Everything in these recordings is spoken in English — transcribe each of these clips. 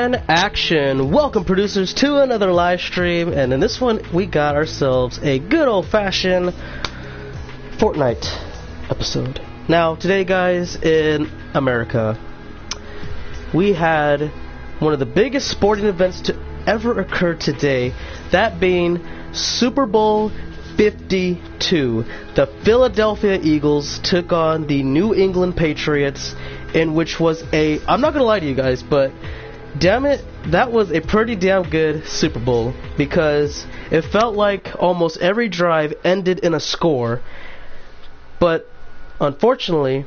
And action! Welcome, producers, to another live stream, and in this one we got ourselves a good old-fashioned Fortnite episode. Now, today, guys, in America, we had one of the biggest sporting events to ever occur today, that being Super Bowl 52. The Philadelphia Eagles took on the New England Patriots, in which was I'm not gonna lie to you guys, but damn it, that was a pretty damn good Super Bowl, because it felt like almost every drive ended in a score. But unfortunately,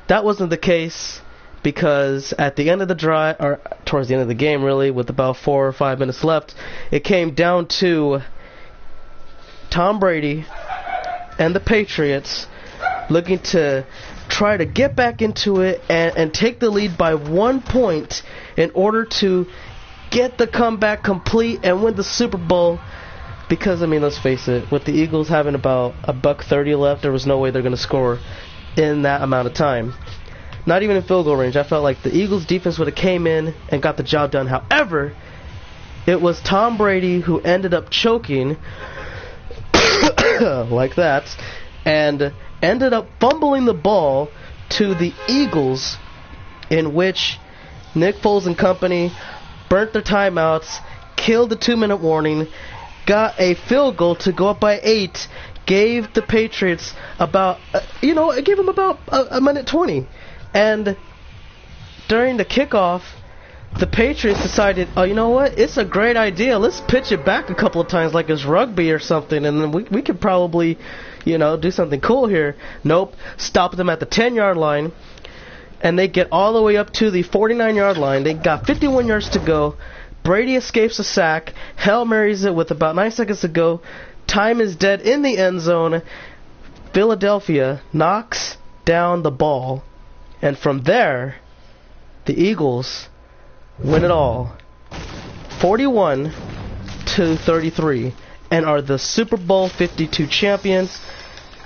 that wasn't the case, because at the end of the drive, or towards the end of the game really, with about 4 or 5 minutes left, it came down to Tom Brady and the Patriots looking to try to get back into it and take the lead by 1 point in order to get the comeback complete and win the Super Bowl. Because, I mean, let's face it, with the Eagles having about $1.30 left, there was no way they're going to score in that amount of time. Not even in field goal range. I felt like the Eagles defense would have came in and got the job done. However, it was Tom Brady who ended up choking like that, and ended up fumbling the ball to the Eagles, in which Nick Foles and company burnt their timeouts, killed the 2-minute warning, got a field goal to go up by 8, gave the Patriots about, it gave them about a minute 20. And during the kickoff, the Patriots decided, oh, you know what, it's a great idea, let's pitch it back a couple of times like it's rugby or something, and then we could probably, do something cool here. Nope, stopped them at the 10-yard line, and they get all the way up to the 49-yard line. They got 51 yards to go. Brady escapes a sack, Hail Marys it with about 9 seconds to go. Time is dead in the end zone. Philadelphia knocks down the ball, and from there, the Eagles win it all, 41-33, and are the Super Bowl 52 champions,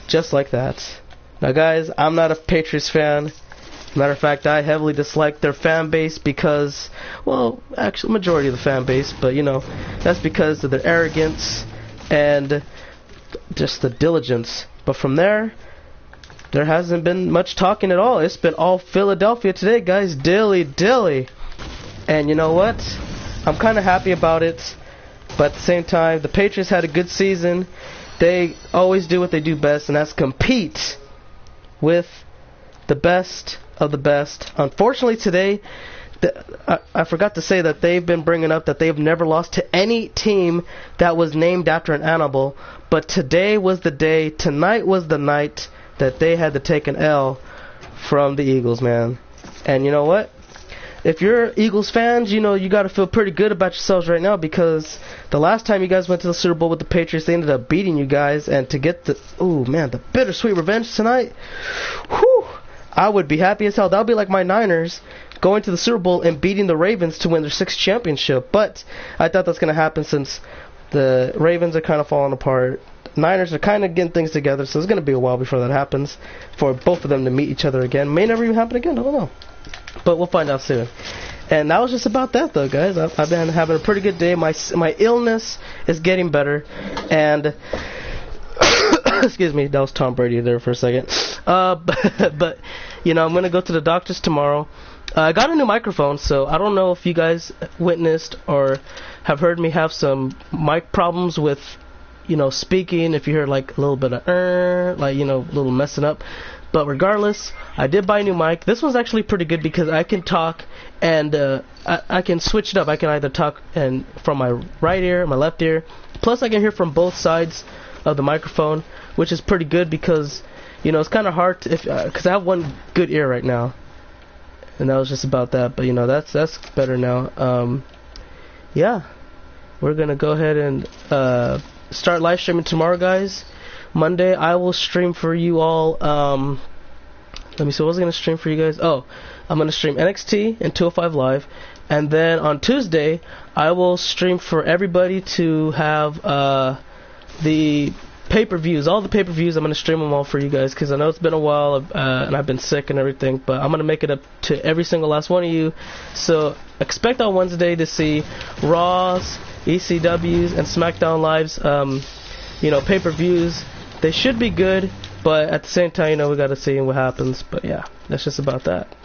just like that. Now, guys, I'm not a Patriots fan. Matter of fact, I heavily dislike their fan base because, well, actually, majority of the fan base, but that's because of their arrogance and just the diligence. But from there hasn't been much talking at all. It's been all Philadelphia today, guys. Dilly. And you know what? I'm kind of happy about it. But at the same time, the Patriots had a good season. They always do what they do best, and that's compete with the best of the best. Unfortunately, today, I forgot to say that they've been bringing up that they've never lost to any team that was named after an animal. But today was the day, tonight was the night that they had to take an L from the Eagles, man. And you know what? If you're Eagles fans, you got to feel pretty good about yourselves right now, because the last time you guys went to the Super Bowl with the Patriots, they ended up beating you guys, and to get the bittersweet revenge tonight, whew, I would be happy as hell. That would be like my Niners going to the Super Bowl and beating the Ravens to win their 6th championship. But I thought that's going to happen since the Ravens are kind of falling apart. Niners are kind of getting things together, so it's going to be a while before that happens for both of them to meet each other again. May never even happen again, I don't know. But we'll find out soon. And that was just about that, though, guys. I've been having a pretty good day. My illness is getting better. And excuse me, that was Tom Brady there for a second. But I'm going to go to the doctor's tomorrow. I got a new microphone, so I don't know if you guys witnessed or have heard me have some mic problems with, speaking. If you heard like a little bit of a little messing up. But regardless, I did buy a new mic. This one's actually pretty good because I can talk and I can switch it up. I can either talk from my right ear, my left ear. Plus, I can hear from both sides of the microphone, which is pretty good because, it's kind of hard because I have one good ear right now. And that was just about that. But, that's better now. Yeah. We're going to go ahead and start live streaming tomorrow, guys. Monday, I will stream for you all, let me see, what was I going to stream for you guys? Oh, I'm going to stream NXT and 205 Live, and then on Tuesday, I will stream for everybody to have, the pay-per-views, all the pay-per-views. I'm going to stream them all for you guys, because I know it's been a while, and I've been sick and everything, but I'm going to make it up to every single last one of you, so expect on Wednesday to see Raws, ECWs, and SmackDown Lives, pay-per-views. They should be good, but at the same time, we got to see what happens. But yeah, that's just about that.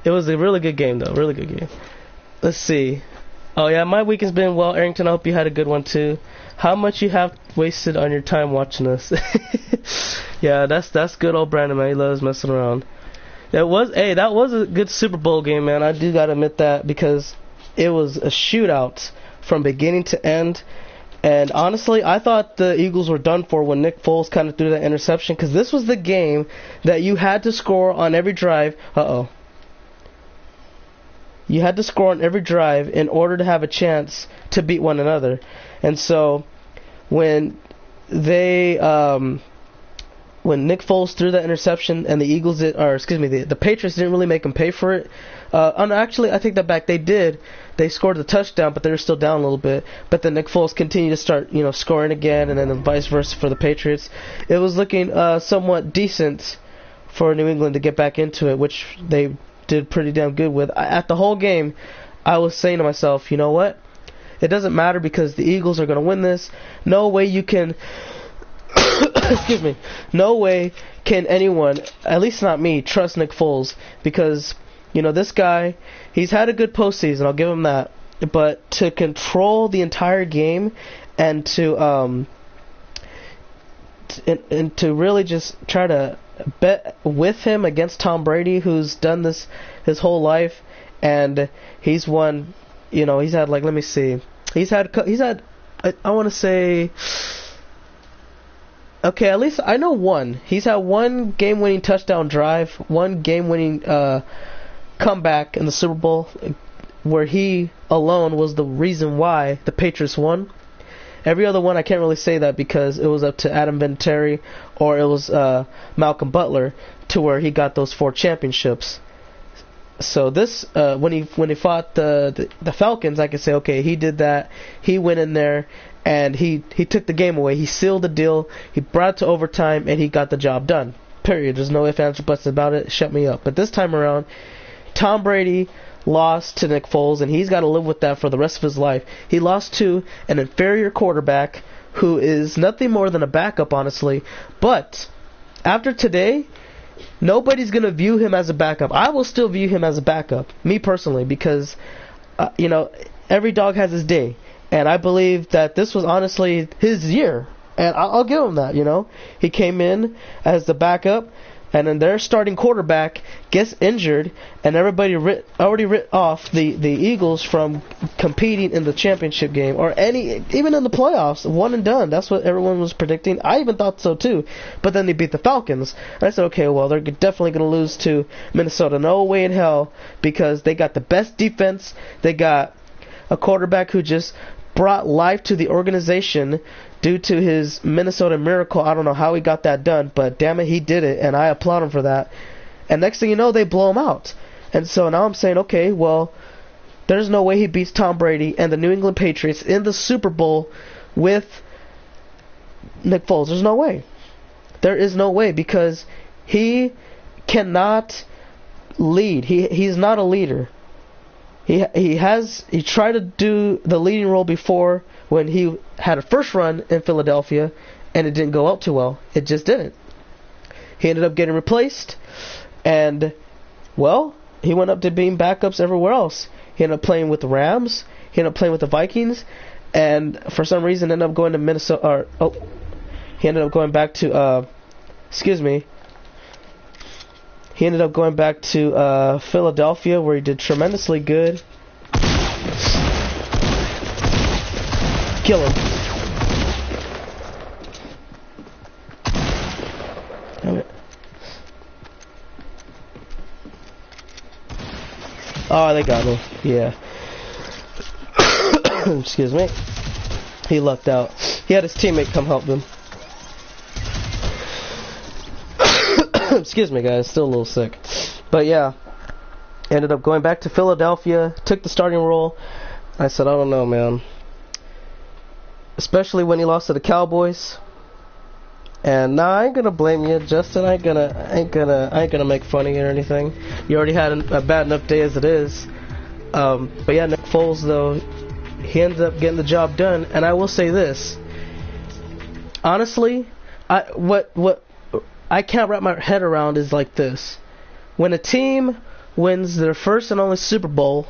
It was a really good game, though. Really good game. Let's see. Oh yeah, my week has been well. Arrington, I hope you had a good one too. How much you have wasted on your time watching us? Yeah, that's good old Brandon, man. He loves messing around. That was a good Super Bowl game, man. I do gotta admit that, because it was a shootout from beginning to end. And honestly, I thought the Eagles were done for when Nick Foles kind of threw that interception, because this was the game that you had to score on every drive. You had to score on every drive in order to have a chance to beat one another. And so when when Nick Foles threw that interception and the Patriots didn't really make him pay for it. Actually, I take that back. They did. They scored the touchdown, but they were still down a little bit. But then Nick Foles continued to start, scoring again, and then vice versa for the Patriots. It was looking somewhat decent for New England to get back into it, which they did pretty damn good with. At the whole game, I was saying to myself, you know what? It doesn't matter, because the Eagles are going to win this. No way you can... excuse me. No way can anyone, at least not me, trust Nick Foles, because, this guy, he's had a good postseason, I'll give him that, but to control the entire game and to to really just try to bet with him against Tom Brady, who's done this his whole life, and he's won, he's had, let me see, he's had I want to say, okay, at least I know one. He's had one game-winning touchdown drive, one game-winning comeback in the Super Bowl, where he alone was the reason why the Patriots won. Every other one, I can't really say that, because it was up to Adam Vinatieri or it was Malcolm Butler to where he got those 4 championships. So this, when he fought the Falcons, I could say, okay, he did that. He went in there and he took the game away. He sealed the deal. He brought it to overtime, and he got the job done. Period. There's no ifs, ands, or buts about it. Shut me up. But this time around, Tom Brady lost to Nick Foles, and he's got to live with that for the rest of his life. He lost to an inferior quarterback who is nothing more than a backup, honestly. But after today, nobody's going to view him as a backup. I will still view him as a backup, me personally, because, every dog has his day. And I believe that this was honestly his year. And I'll give him that, He came in as the backup, and then their starting quarterback gets injured, and everybody already writ off the Eagles from competing in the championship game, or even in the playoffs, one and done. That's what everyone was predicting. I even thought so too. But then they beat the Falcons. And I said, okay, well, they're definitely going to lose to Minnesota. No way in hell, because they got the best defense. They got a quarterback who just brought life to the organization due to his Minnesota Miracle. I don't know how he got that done, but damn it, he did it, and I applaud him for that. And next thing you know, they blow him out. And so now I'm saying, okay, well, there's no way he beats Tom Brady and the New England Patriots in the Super Bowl with Nick Foles. There's no way. There is no way, because he cannot lead. He's not a leader. He tried to do the leading role before when he had a first run in Philadelphia, and it didn't go out too well. It just didn't. He ended up getting replaced, and, well, he went up to being backups everywhere else. He ended up playing with the Rams. He ended up playing with the Vikings, and for some reason ended up going to Minnesota. He ended up going back to, He ended up going back to Philadelphia, where he did tremendously good. Kill him. Damn it. Oh, they got him. Yeah. Excuse me. He lucked out. He had his teammate come help him. Excuse me, guys. Still a little sick. But yeah. Ended up going back to Philadelphia. Took the starting role. I said, I don't know, man. Especially when he lost to the Cowboys. And nah, I ain't gonna blame you, Justin. I ain't gonna make fun of you or anything. You already had a bad enough day as it is. But yeah, Nick Foles, though, he ended up getting the job done. And I will say this. Honestly, what I can't wrap my head around is like this. When a team wins their first and only Super Bowl,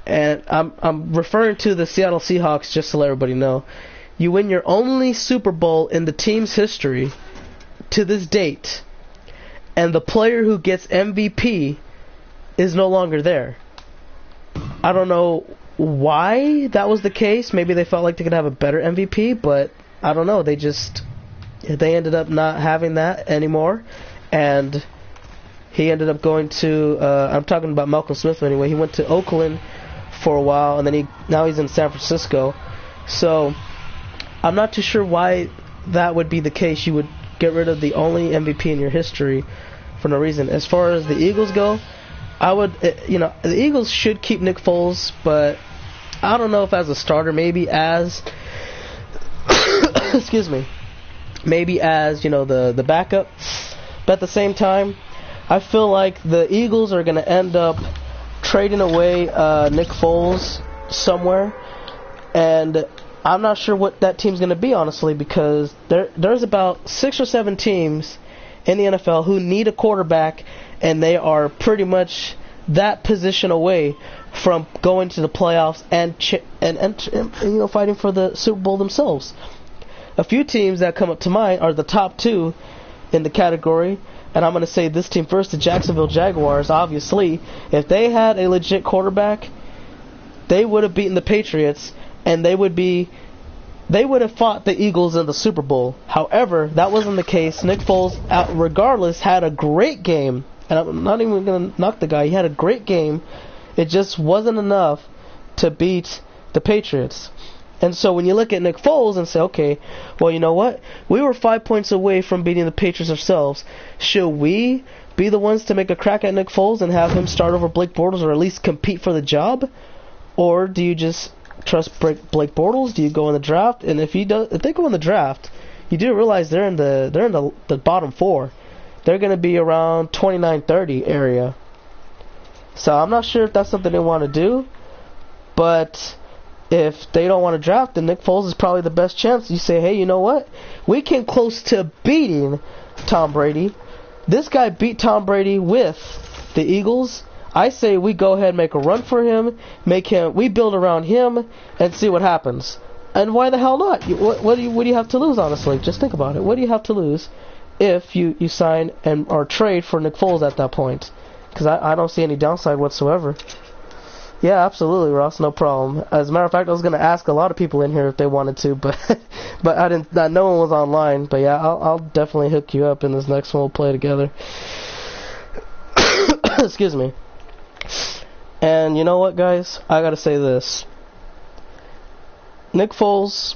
and I'm referring to the Seattle Seahawks just to let everybody know, you win your only Super Bowl in the team's history to this date, and the player who gets MVP is no longer there. I don't know why that was the case. Maybe they felt like they could have a better MVP, but I don't know. They ended up not having that anymore, and he ended up going to, I'm talking about Malcolm Smith anyway, he went to Oakland for a while, and then now he's in San Francisco. So I'm not too sure why that would be the case. You would get rid of the only MVP in your history for no reason. As far as the Eagles go, the Eagles should keep Nick Foles, but I don't know if as a starter, maybe as excuse me, maybe as, the backup. But at the same time, I feel like the Eagles are going to end up trading away Nick Foles somewhere, and I'm not sure what that team's going to be, honestly, because there's about 6 or 7 teams in the NFL who need a quarterback, and they are pretty much that position away from going to the playoffs and fighting for the Super Bowl themselves. A few teams that come up to mind are the top 2 in the category. And I'm going to say this team first, the Jacksonville Jaguars. Obviously, if they had a legit quarterback, they would have beaten the Patriots, and they would have fought the Eagles in the Super Bowl. However, that wasn't the case. Nick Foles, regardless, had a great game. And I'm not even going to knock the guy. He had a great game. It just wasn't enough to beat the Patriots. And so when you look at Nick Foles and say, okay, well, you know what? We were 5 points away from beating the Patriots ourselves. Should we be the ones to make a crack at Nick Foles and have him start over Blake Bortles, or at least compete for the job? Or do you just trust Blake Bortles? Do you go in the draft? And if they go in the draft, you do realize they're in the bottom 4. They're going to be around 29-30 area. So I'm not sure if that's something they want to do, but if they don't want to draft, then Nick Foles is probably the best chance. You say, hey, you know what? We came close to beating Tom Brady. This guy beat Tom Brady with the Eagles. I say we go ahead and make a run for him, we build around him, and see what happens. And why the hell not? What do you have to lose, honestly? Just think about it. What do you have to lose if you sign or trade for Nick Foles at that point? Because I don't see any downside whatsoever. Yeah, absolutely, Ross. No problem. As a matter of fact, I was going to ask a lot of people in here if they wanted to, but I didn't. No one was online. But yeah, I'll definitely hook you up in this next one. We'll play together. Excuse me. And you know what, guys? I got to say this. Nick Foles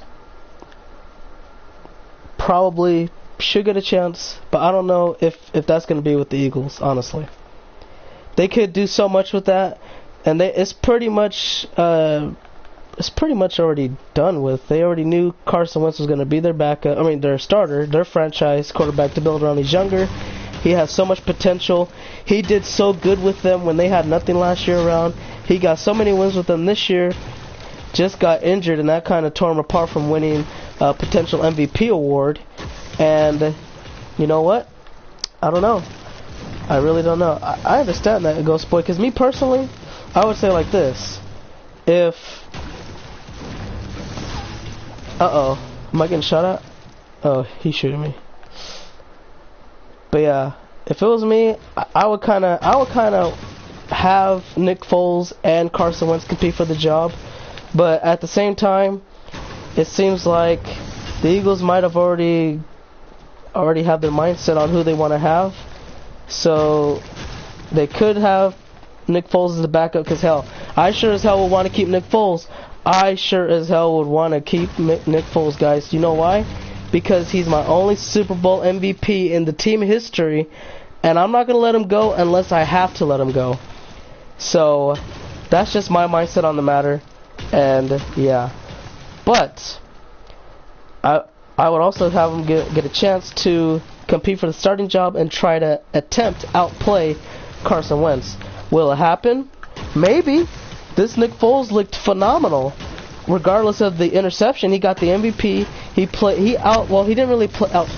probably should get a chance, but I don't know if that's going to be with the Eagles, honestly. They could do so much with that. And it's pretty much already done with. They already knew Carson Wentz was going to be their backup. Their starter, their franchise quarterback to build around. He's younger. He has so much potential. He did so good with them when they had nothing last year around. He got so many wins with them this year. Just got injured, and that kind of tore him apart from winning a potential MVP award. And you know what? I don't know. I really don't know. I understand that, Ghost Boy, because me personally, I would say like this. If... Uh-oh. Am I getting shot at? Oh, he's shooting me. But yeah, if it was me, I would kind of have Nick Foles and Carson Wentz compete for the job. But at the same time, it seems like the Eagles might have already have their mindset on who they want to have. So they could have Nick Foles as the backup, because hell, I sure as hell would want to keep Nick Foles. I sure as hell would want to keep Nick Foles, guys. You know why? Because he's my only Super Bowl MVP in the team history, and I'm not going to let him go unless I have to let him go. So that's just my mindset on the matter. And yeah, but I would also have him get a chance to compete for the starting job and try to attempt outplay Carson Wentz. Will it happen? maybe this Nick Foles looked phenomenal. Regardless of the interception, he got the MVP. He didn't really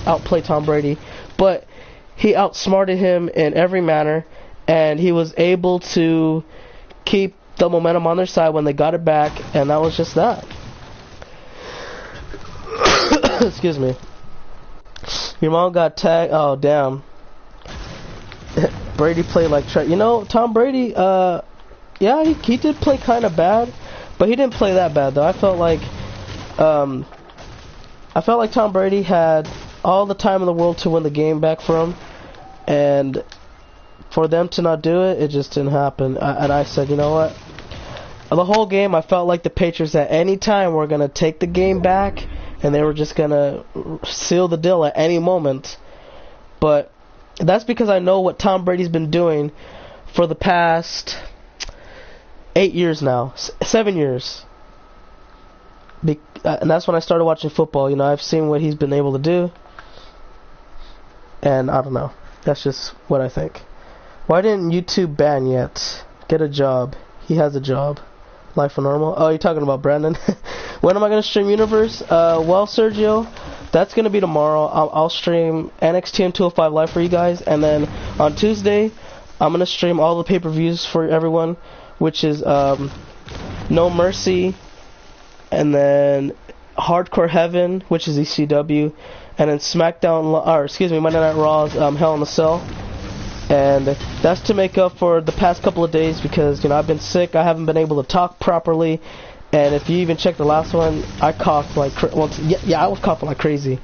outplay Tom Brady, but he outsmarted him in every manner, and he was able to keep the momentum on their side when they got it back, and that was just that. Excuse me. Your mom got tagged. Oh, damn. Brady played like trash. You know, Tom Brady, yeah, he did play kind of bad, but he didn't play that bad, though. I felt like Tom Brady had all the time in the world to win the game back for him, and for them to not do it, it just didn't happen. And I said, you know what? The whole game, I felt like the Patriots at any time were going to take the game back, and they were just going to seal the deal at any moment. But that's because I know what Tom Brady's been doing for the past 8 years now, 7 years. And that's when I started watching football. You know, I've seen what he's been able to do, and I don't know. That's just what I think. Why didn't YouTube ban yet? Get a job. He has a job. Life for normal. Oh, you're talking about Brandon? When am I going to stream Universe? Well, Sergio, that's going to be tomorrow. I'll stream NXT and 205 Live for you guys. And then on Tuesday, I'm going to stream all the pay-per-views for everyone, which is No Mercy, and then Hardcore Heaven, which is ECW, and then Monday Night Raw's Hell in a Cell. And that's to make up for the past couple of days because, you know, I've been sick. I haven't been able to talk properly. And if you even check the last one, I coughed like I was coughing like crazy.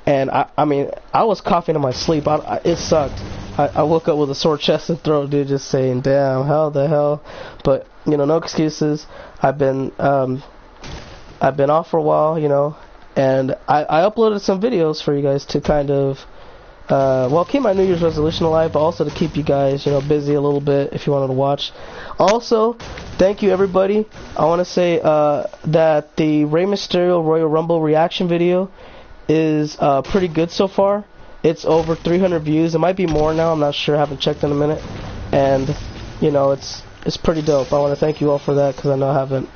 And I mean, I was coughing in my sleep. It sucked. I woke up with a sore chest and throat, dude, just saying, damn, how the hell? But, you know, no excuses. I've been off for a while, you know, and I uploaded some videos for you guys to kind of keep my New Year's resolution alive, but also to keep you guys, you know, busy a little bit if you wanted to watch. Also, thank you everybody. I want to say that the Rey Mysterio Royal Rumble reaction video is pretty good so far. It's over 300 views. It might be more now. I'm not sure. I haven't checked in a minute. And, you know, it's pretty dope. I want to thank you all for that because I know I haven't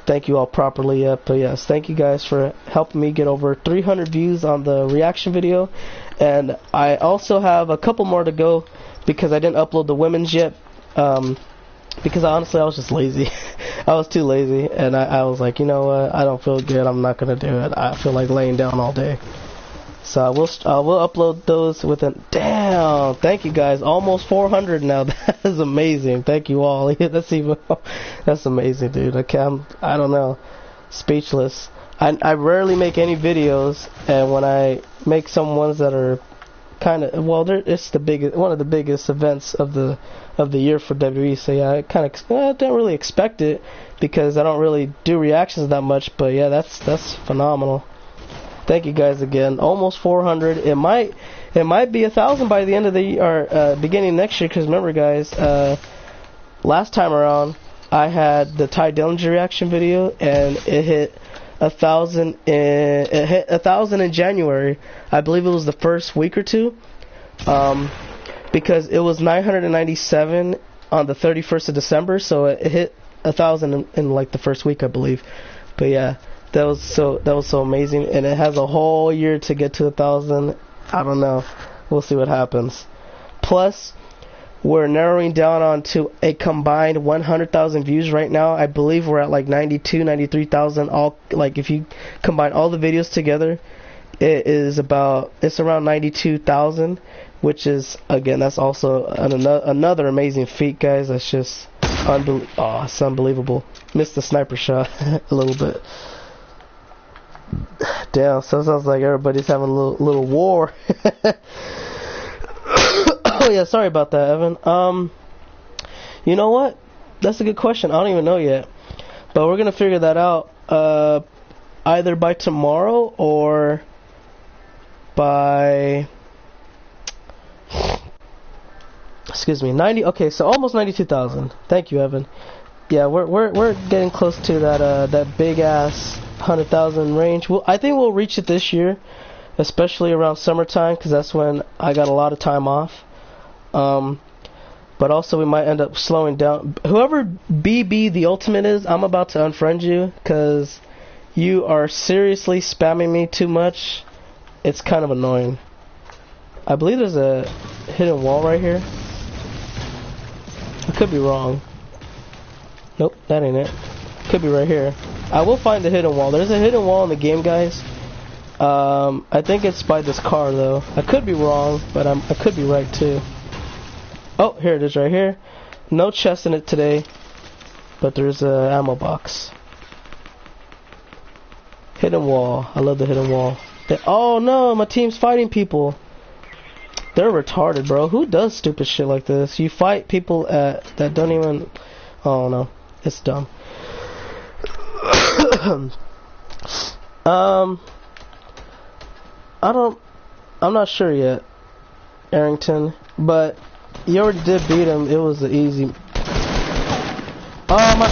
thank you all properly yet. But yes, thank you guys for helping me get over 300 views on the reaction video. And I also have a couple more to go because I didn't upload the women's yet. Because honestly, I was just lazy. I was too lazy. And I was like, you know what? I don't feel good. I'm not going to do it. I feel like laying down all day. So I will upload those within. Damn! Thank you guys. Almost 400 now. That is amazing. Thank you all. That's amazing, dude. I don't know. Speechless. I rarely make any videos, and when I make some ones that are kind of it's one of the biggest events of the year for WWE. So yeah, I don't really expect it because I don't really do reactions that much. But yeah, that's phenomenal. Thank you guys again. Almost 400. It might be 1,000 by the end of the year, or beginning next year. Because remember, guys, last time around I had the Ty Dillinger reaction video, and it hit 1,000. It hit 1,000 in January. I believe it was the first week or two, because it was 997 on the 31st of December. So it hit 1,000 in like the first week, I believe. But yeah. That was so amazing, and it has a whole year to get to 1,000. I don't know. We'll see what happens. Plus, we're narrowing down onto a combined 100,000 views right now. I believe we're at like 93,000. All like if you combine all the videos together, it's around 92,000, which is again that's also another amazing feat, guys. That's just it's unbelievable. Missed the sniper shot a little bit. Damn, so it sounds like everybody's having a little war. Oh yeah, sorry about that, Evan. You know what? That's a good question. I don't even know yet, but we're gonna figure that out either by tomorrow or by 90. Okay, so almost 92,000. Thank you, Evan. Yeah, we're getting close to that big ass 100,000 range. I think we'll reach it this year, especially around summertime, because that's when I got a lot of time off. But also we might end up slowing down. Whoever BB the Ultimate is, I'm about to unfriend you because you are seriously spamming me too much. It's kind of annoying. I believe there's a hidden wall right here. I could be wrong. Nope, that ain't it. Could be right here. I will find the hidden wall. There's a hidden wall in the game, guys. I think it's by this car, though. I could be wrong, but I could be right, too. Oh, here it is right here. No chest in it today, but there's a ammo box. Hidden wall. I love the hidden wall. Oh no, my team's fighting people. They're retarded, bro. Who does stupid shit like this? You fight people that don't even... Oh no, it's dumb. I'm not sure yet, Arrington, but you already did beat him. It was the easy. Oh, my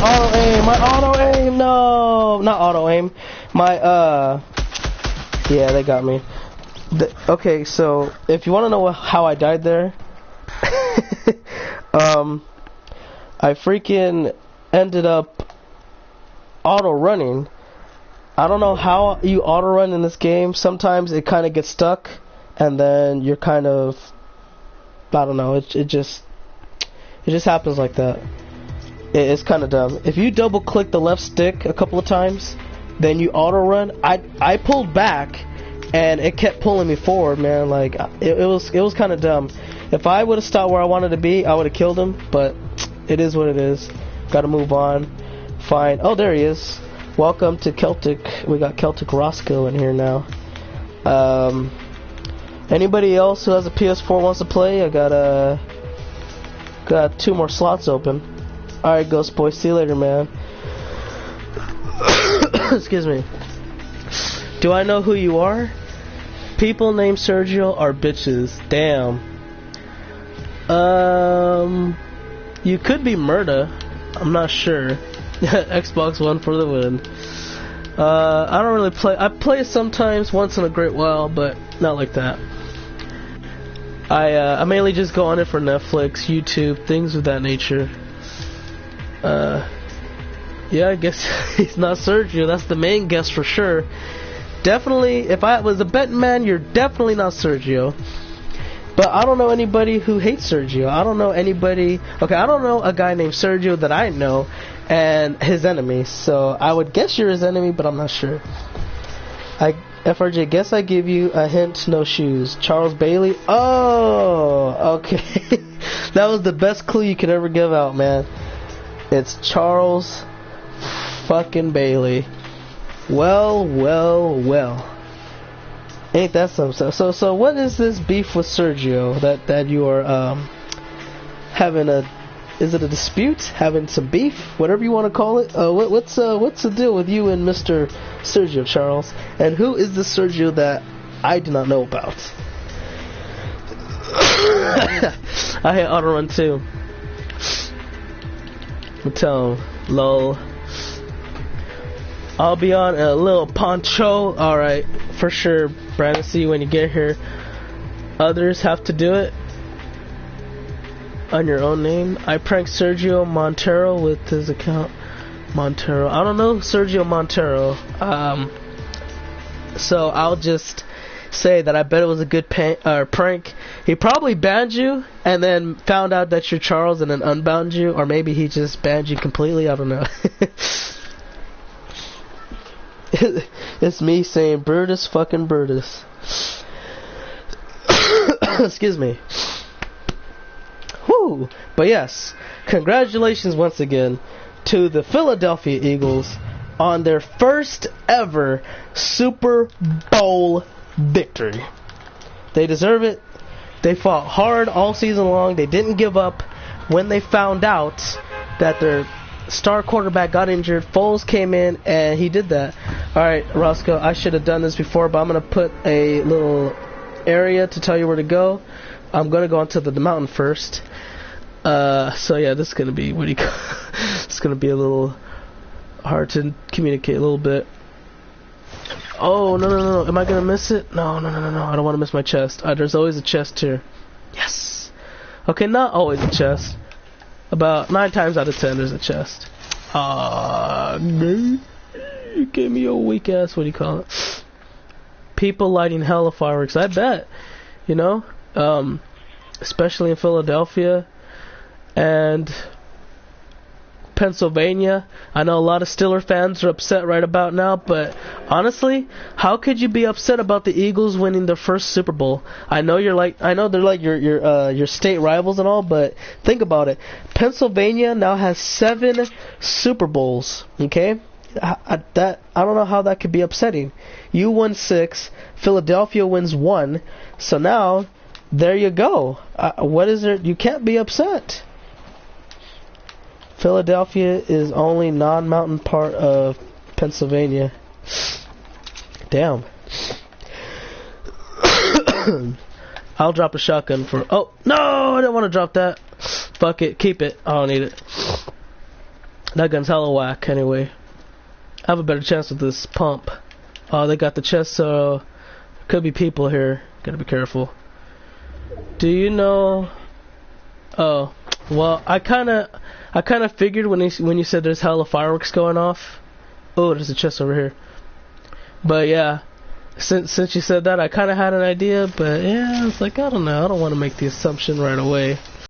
auto aim, no, not auto aim. Yeah, they got me. Okay, so if you want to know how I died there, I freaking ended up auto running. I don't know how you auto run in this game. Sometimes it kind of gets stuck, and then you're kind of, I don't know. It just happens like that. It's kind of dumb. If you double click the left stick a couple of times, then you auto run. I pulled back, and it kept pulling me forward, man. Like it was kind of dumb. If I would have stopped where I wanted to be, I would have killed him. But it is what it is. Got to move on. Fine. Oh, there he is. Welcome to Celtic. We got Celtic Roscoe in here now. Anybody else who has a PS4 wants to play? I got 2 more slots open. Alright, Ghost Boy, see you later, man. Excuse me. Do I know who you are? People named Sergio are bitches. Damn. You could be Murda. I'm not sure. Xbox One for the win. I don't really play. I play sometimes, once in a great while, but not like that. I mainly just go on it for Netflix, YouTube, things of that nature. Yeah, I guess he's not Sergio. That's the main guess for sure. Definitely, if I was a betting man, you're definitely not Sergio. But I don't know anybody who hates Sergio. I don't know anybody. Okay, I don't know a guy named Sergio that I know and his enemy. So I would guess you're his enemy, but I'm not sure. FRJ, guess I give you a hint, no shoes. Charles Bailey? Oh, okay. That was the best clue you could ever give out, man. It's Charles fucking Bailey. Well. Ain't that something? So what is this beef with Sergio that you are having a? Is it a dispute? Having some beef? Whatever you want to call it. What's the deal with you and Mr. Sergio, Charles? And who is the Sergio that I do not know about? I hate auto run too. Tell him, lol. I'll be on a little poncho. Alright, for sure, Brandon. See you when you get here. Others have to do it on your own name. I pranked Sergio Montero with his account. Montero. I don't know Sergio Montero. So I'll just say that I bet it was a good prank. He probably banned you and then found out that you're Charles and then unbound you, or maybe he just banned you completely. I don't know. It's me saying Brutus fucking Brutus. Excuse me. Whew. But yes, congratulations once again to the Philadelphia Eagles on their first ever Super Bowl victory. They deserve it. They fought hard all season long. They didn't give up when they found out that their star quarterback got injured. Foles came in and he did that. Alright, Roscoe, I should have done this before, but I'm going to put a little area to tell you where to go. I'm going to go onto the mountain first. So yeah, this is going to be, what do you call it's going to be a little hard to communicate a little bit. Oh, no. Am I going to miss it? No. I don't want to miss my chest. There's always a chest here. Yes. Okay, not always a chest. About 9 times out of 10 there's a chest. You gave me a weak ass, what do you call it? People lighting hella fireworks, I bet. You know? Especially in Philadelphia and Pennsylvania. I know a lot of Steeler fans are upset right about now, but honestly, how could you be upset about the Eagles winning their first Super Bowl? I know they're like your state rivals and all, but think about it. Pennsylvania now has 7 Super Bowls. Okay, I don't know how that could be upsetting. You won 6, Philadelphia wins 1, so now there you go. What is there? You can't be upset. Philadelphia is only non-mountain part of Pennsylvania. Damn. I'll drop a shotgun for... Oh, no! I didn't want to drop that. Fuck it. Keep it. I don't need it. That gun's hella whack, anyway. I have a better chance with this pump. Oh, they got the chest, so... Could be people here. Gotta be careful. Do you know... Oh. Well, I kind of figured when you said there's hella fireworks going off. Oh, there's a chest over here. But yeah, since you said that, I kind of had an idea. But yeah, it's like, I don't know. I don't want to make the assumption right away.